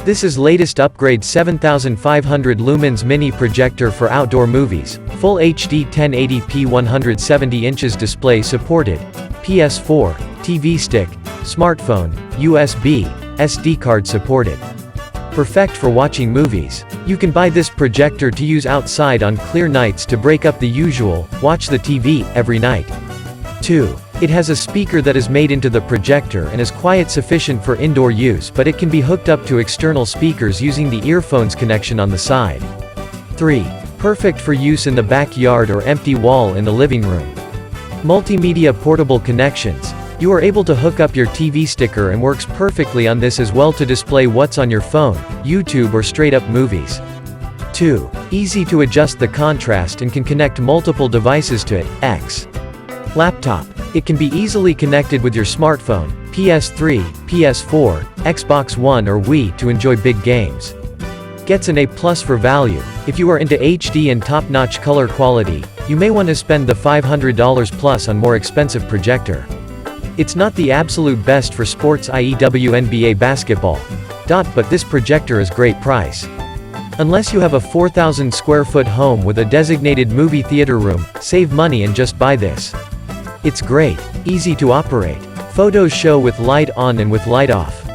This is latest upgrade 7500 lumens mini projector for outdoor movies, full HD 1080p 170 inches display supported, PS4, TV stick, smartphone, USB, SD card supported. Perfect for watching movies. You can buy this projector to use outside on clear nights to break up the usual, watch the TV, every night. 2. It has a speaker that is made into the projector and is quiet sufficient for indoor use, but it can be hooked up to external speakers using the earphones connection on the side. 3. Perfect for use in the backyard or empty wall in the living room. Multimedia portable connections. You are able to hook up your TV sticker and works perfectly on this as well to display what's on your phone, YouTube or straight up movies. 2. Easy to adjust the contrast and can connect multiple devices to it. X. Laptop. It can be easily connected with your smartphone, PS3, PS4, Xbox One or Wii to enjoy big games. Gets an A+ for value. If you are into HD and top-notch color quality, you may want to spend the $500 plus on more expensive projector. It's not the absolute best for sports, i.e. WNBA basketball. But this projector is great price. Unless you have a 4,000 square foot home with a designated movie theater room, save money and just buy this. It's great, easy to operate. Photos show with light on and with light off.